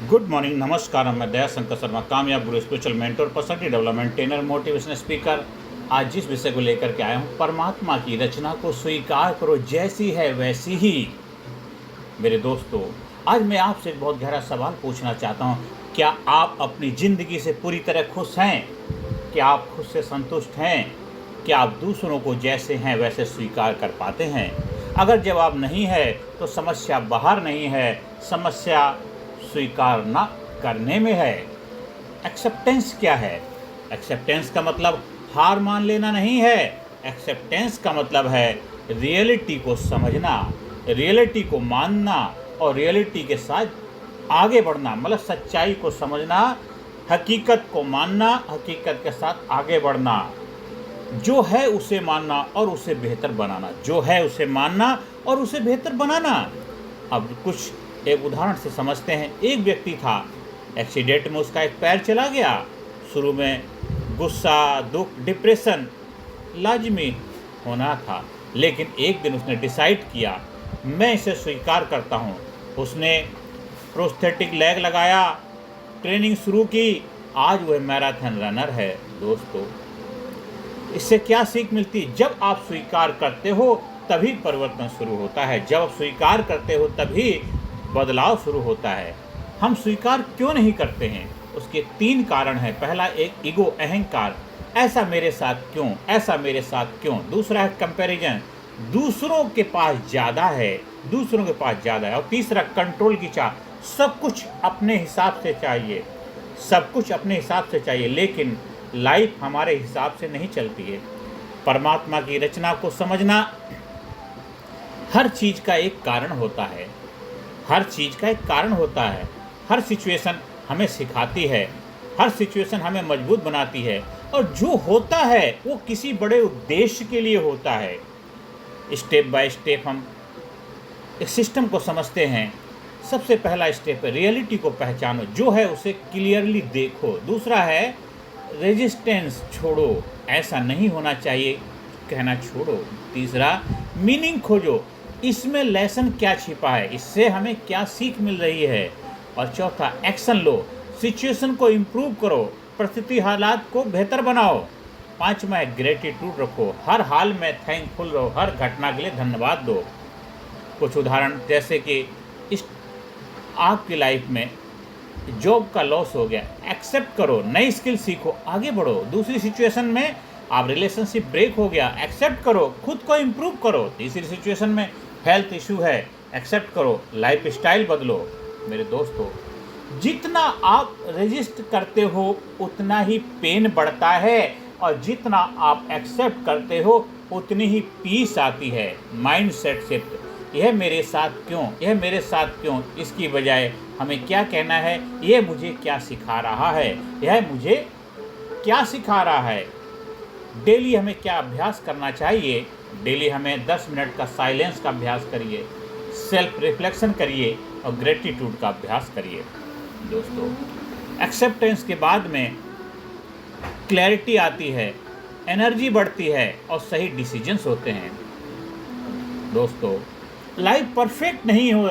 Good morning, नमस्कार। मैं दया शंकर शर्मा, कामयाब गुरु, spiritual mentor, personality development trainer, motivational speaker. आज जिस विषय को लेकर के आया हूँ, परमात्मा की रचना को स्वीकार करो, जैसी है वैसी ही। मेरे दोस्तों, आज मैं आपसे एक बहुत गहरा सवाल पूछना चाहता हूँ। क्या आप अपनी ज़िंदगी से पूरी तरह खुश हैं? क्या आप खुद से संतुष्ट हैं? क्या आप दूसरों को जैसे हैं वैसे स्वीकार कर पाते हैं? अगर जवाब नहीं है तो समस्या बाहर नहीं है, समस्या स्वीकार न करने में है। एक्सेप्टेंस क्या है? एक्सेप्टेंस का मतलब हार मान लेना नहीं है। एक्सेप्टेंस का मतलब है रियलिटी को समझना, रियलिटी को मानना और रियलिटी के साथ आगे बढ़ना। मतलब सच्चाई को समझना, हकीकत को मानना, हकीकत के साथ आगे बढ़ना। जो है उसे मानना और उसे बेहतर बनाना। जो है उसे मानना और उसे बेहतर बनाना। अब कुछ एक उदाहरण से समझते हैं। एक व्यक्ति था, एक्सीडेंट में उसका एक पैर चला गया। शुरू में गुस्सा, दुख, डिप्रेशन लाजमी होना था, लेकिन एक दिन उसने डिसाइड किया, मैं इसे स्वीकार करता हूँ। उसने प्रोस्थेटिक लेग लगाया, ट्रेनिंग शुरू की। आज वह मैराथन रनर है। दोस्तों, इससे क्या सीख मिलती है? जब आप स्वीकार करते हो तभी परिवर्तन शुरू होता है। जब आप स्वीकार करते हो तभी बदलाव शुरू होता है। हम स्वीकार क्यों नहीं करते हैं? उसके 3 कारण हैं। पहला, एक ईगो, अहंकार, ऐसा मेरे साथ क्यों, ऐसा मेरे साथ क्यों। दूसरा है कंपैरिजन, दूसरों के पास ज़्यादा है, दूसरों के पास ज़्यादा है। और तीसरा, कंट्रोल की चाह, सब कुछ अपने हिसाब से चाहिए, सब कुछ अपने हिसाब से चाहिए। लेकिन लाइफ हमारे हिसाब से नहीं चलती है। परमात्मा की रचना को समझना, हर चीज़ का एक कारण होता है। हर चीज़ का एक कारण होता है। हर सिचुएशन हमें सिखाती है, हर सिचुएशन हमें मजबूत बनाती है। और जो होता है वो किसी बड़े उद्देश्य के लिए होता है। स्टेप बाय स्टेप हम इस सिस्टम को समझते हैं। सबसे पहला स्टेप है रियलिटी को पहचानो, जो है उसे क्लियरली देखो। दूसरा है रेजिस्टेंस छोड़ो, ऐसा नहीं होना चाहिए कहना छोड़ो। तीसरा, मीनिंग खोजो, इसमें लेसन क्या छिपा है, इससे हमें क्या सीख मिल रही है। और चौथा, एक्शन लो, सिचुएशन को इम्प्रूव करो, परिस्थिति हालात को बेहतर बनाओ। पांचवा है ग्रेटिट्यूड रखो, हर हाल में थैंकफुल रहो, हर घटना के लिए धन्यवाद दो। कुछ उदाहरण, जैसे कि इस आपकी लाइफ में जॉब का लॉस हो गया, एक्सेप्ट करो, नई स्किल सीखो, आगे बढ़ो। दूसरी सिचुएशन में आप रिलेशनशिप ब्रेक हो गया, एक्सेप्ट करो, खुद को इम्प्रूव करो। तीसरी सिचुएशन में हेल्थ इशू है, एक्सेप्ट करो, लाइफ स्टाइल बदलो। मेरे दोस्तों, जितना आप रेजिस्ट करते हो उतना ही पेन बढ़ता है, और जितना आप एक्सेप्ट करते हो उतनी ही पीस आती है। माइंड सेट शिफ्ट, यह मेरे साथ क्यों, यह मेरे साथ क्यों, इसकी बजाय हमें क्या कहना है, यह मुझे क्या सिखा रहा है, यह मुझे क्या सिखा रहा है। डेली हमें क्या अभ्यास करना चाहिए? डेली हमें 10 मिनट का साइलेंस का अभ्यास करिए, सेल्फ रिफ्लेक्शन करिए और ग्रेटिट्यूड का अभ्यास करिए। दोस्तों, एक्सेप्टेंस के बाद में क्लैरिटी आती है, एनर्जी बढ़ती है और सही डिसीजंस होते हैं। दोस्तों, लाइफ परफेक्ट नहीं हो,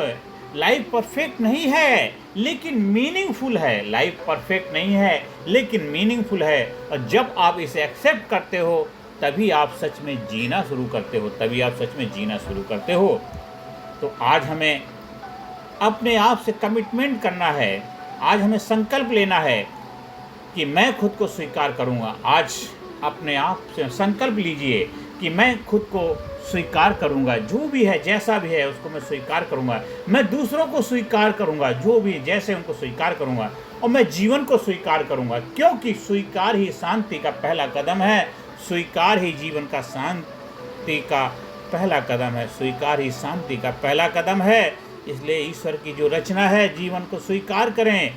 लाइफ परफेक्ट नहीं है लेकिन मीनिंगफुल है। लाइफ परफेक्ट नहीं है लेकिन मीनिंगफुल है। और जब आप इसे एक्सेप्ट करते हो तभी आप सच में जीना शुरू करते हो, तभी आप सच में जीना शुरू करते हो। तो आज हमें अपने आप से कमिटमेंट करना है, आज हमें संकल्प लेना है कि मैं खुद को स्वीकार करूंगा। आज अपने आप से संकल्प लीजिए कि मैं खुद को स्वीकार करूंगा, जो भी है जैसा भी है उसको मैं स्वीकार करूंगा। मैं दूसरों को स्वीकार करूंगा, जो भी जैसे उनको स्वीकार करूंगा। और मैं जीवन को स्वीकार करूंगा, क्योंकि स्वीकार ही शांति का पहला कदम है। स्वीकार ही जीवन का शांति का पहला कदम है। स्वीकार ही शांति का पहला कदम है। इसलिए ईश्वर की जो रचना है, जीवन को स्वीकार करें।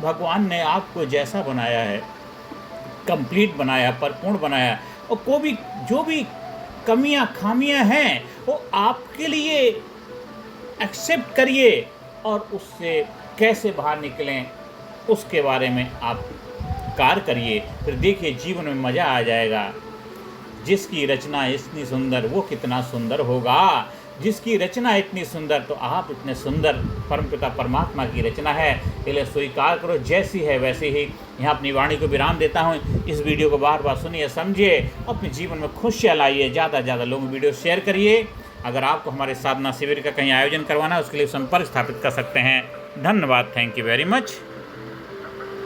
भगवान ने आपको जैसा बनाया है, कंप्लीट बनाया, परिपूर्ण बनाया। और को भी जो भी कमियां खामियां हैं वो आपके लिए एक्सेप्ट करिए और उससे कैसे बाहर निकलें उसके बारे में आप कार्य करिए। फिर देखिए जीवन में मज़ा आ जाएगा। जिसकी रचना इतनी सुंदर वो कितना सुंदर होगा। जिसकी रचना इतनी सुंदर, तो आप इतने सुंदर परमपिता परमात्मा की रचना है, इसलिए स्वीकार करो जैसी है वैसी ही। यहाँ अपनी वाणी को विराम देता हूँ। इस वीडियो को बार बार सुनिए, समझिए, अपने जीवन में खुशियाँ लाइए, ज़्यादा से ज़्यादा लोगों को वीडियो शेयर करिए। अगर आपको हमारे साधना शिविर का कहीं आयोजन करवाना है, उसके लिए संपर्क स्थापित कर सकते हैं। धन्यवाद। Thank you very much.